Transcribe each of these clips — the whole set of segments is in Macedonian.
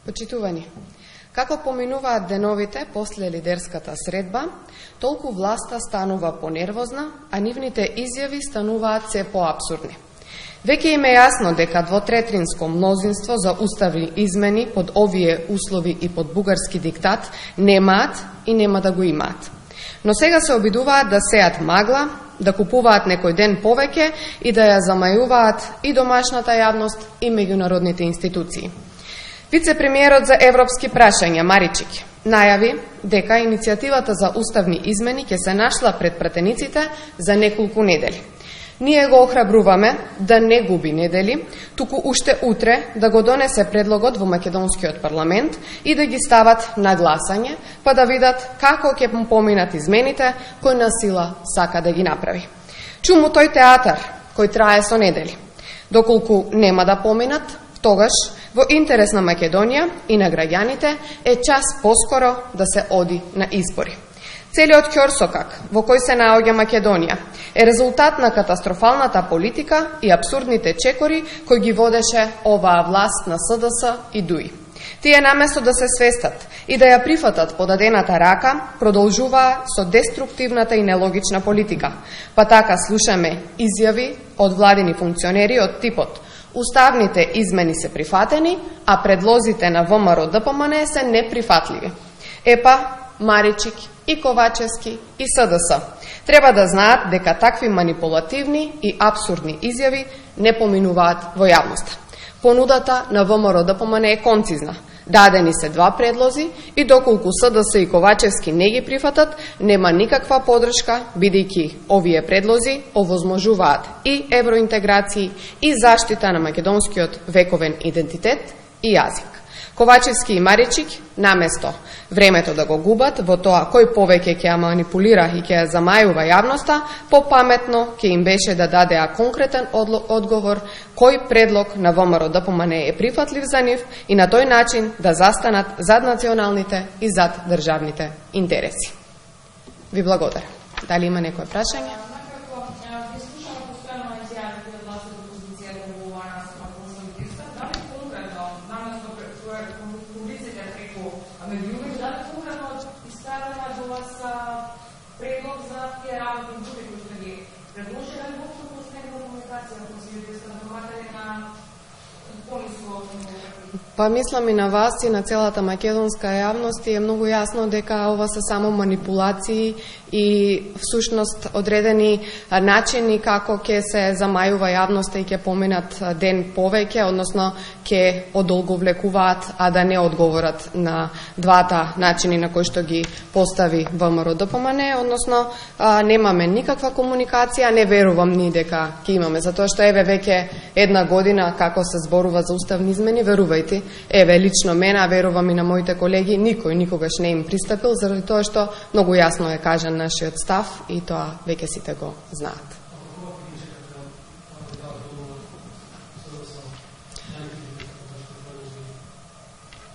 Почитувани, како поминуваат деновите после лидерската средба, толку власта станува понервозна, а нивните изјави стануваат се поапсурдни. Веќе им е јасно дека двотретринско мнозинство за уставни измени под овие услови и под бугарски диктат немаат и нема да го имаат. Но сега се обидуваат да сеат магла, да купуваат некој ден повеќе и да ја замајуваат и домашната јавност и меѓународните институции. Вице-премиерот за европски прашања Маричик најави дека иницијативата за уставни измени ќе се нашла пред пратениците за неколку недели. Ние го охрабруваме да не губи недели, туку уште утре да го донесе предлогот во македонскиот парламент и да ги стават на гласање, па да видат како ќе поминат измените кој на сила сака да ги направи. Чуму тој театар кој трае со недели. Доколку нема да поминат, тогаш во интерес на Македонија и на граѓаните е час поскоро да се оди на избори. Целиот ќорсокак во кој се наоѓа Македонија е резултат на катастрофалната политика и апсурдните чекори кои ги водеше оваа власт на СДС и ДУИ. Тие наместо да се свестат и да ја прифатат подадената рака, продолжуваа со деструктивната и нелогична политика. Па така слушаме изјави од владини функционери од типот: уставните измени се прифатени, а предлозите на ВМРО ДПМН се неприфатливи. Епа, Маричик и Ковачевски и СДС треба да знаат дека такви манипулативни и апсурдни изјави не поминуваат во јавноста. Понудата на ВМРО ДПМН е концизна. Дадени се два предлози и доколку СДС и Ковачевски не ги прифатат, нема никаква подршка, бидејќи овие предлози овозможуваат и евроинтеграции и заштита на македонскиот вековен идентитет и јазик. Ковачевски и Маричик, наместо времето да го губат во тоа кој повеќе ќе ја манипулира и ќе ја замајува јавноста, попаметно ќе им беше да дадеа конкретен одговор кој предлог на ВМРО ДПМН е прифатлив за нив и на тој начин да застанат зад националните и зад државните интереси. Ви благодарам. Дали има некој прашање? Па мислам и на вас и на целата македонска јавност и е многу јасно дека ова се само манипулации и всушност одредени начини како ќе се замајува јавноста и ќе поминат ден повеќе, односно ќе одолговлекуваат, а да не одговорат на двата начини на кои што ги постави ВМРО ДПМН, односно немаме никаква комуникација, не верувам ни дека ќе имаме, затоа што еве веќе една година како се зборува за уставни измени, верувајте, еве лично мене, верувам и на моите колеги, никој никогаш не им пристапил, заради тоа што многу јасно е кажан нашиот став и тоа веќе сите го знаат.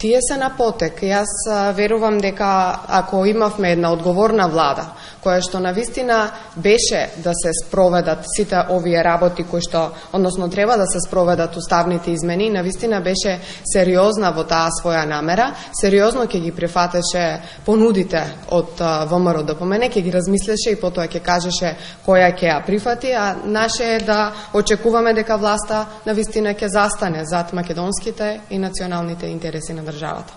Тие се на потек. Јас верувам дека ако имавме една одговорна влада, која што навистина беше да се спроведат сите овие работи кои што, односно треба да се спроведат уставните измени, навистина беше сериозна во таа своја намера, сериозно ќе ги прифатеше понудите од ВМРО ДПМН, ќе ги размислеше и потоа ќе кажеше која ќе ја прифати, а наше е да очекуваме дека власта навистина ќе застане зад македонските и националните интереси на државата.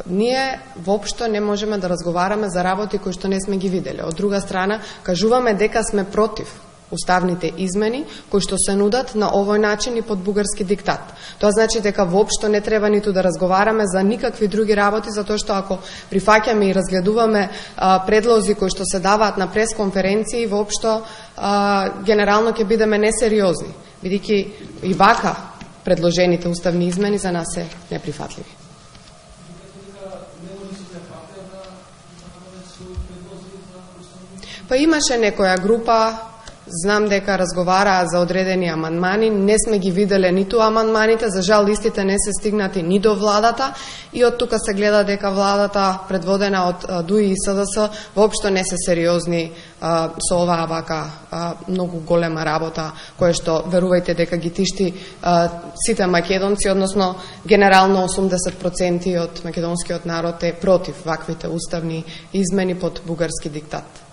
Ние воопшто не можеме да разговараме за работи кои што не сме ги виделе. Од друга страна, кажуваме дека сме против уставните измени кои што се нудат на овој начин и под бугарски диктат. Тоа значи дека воопшто не треба ниту да разговараме за никакви други работи, затоа што ако прифаќаме и разгледуваме предлози кои што се даваат на пресконференции, воопшто генерално ќе бидеме несериозни, бидејќи и вака предложените уставни измени за нас се неприфатливи. Па имаше некоја група, знам дека разговараа за одредени амандмани, не сме ги виделе ниту амандманите, за жал истите не се стигнати ни до владата и од тука се гледа дека владата предводена од ДУИ и СДС воопшто не се сериозни со оваа вака многу голема работа, која што верувајте дека ги тишти сите македонци, односно генерално 80% од македонскиот народ е против ваквите уставни измени под бугарски диктат.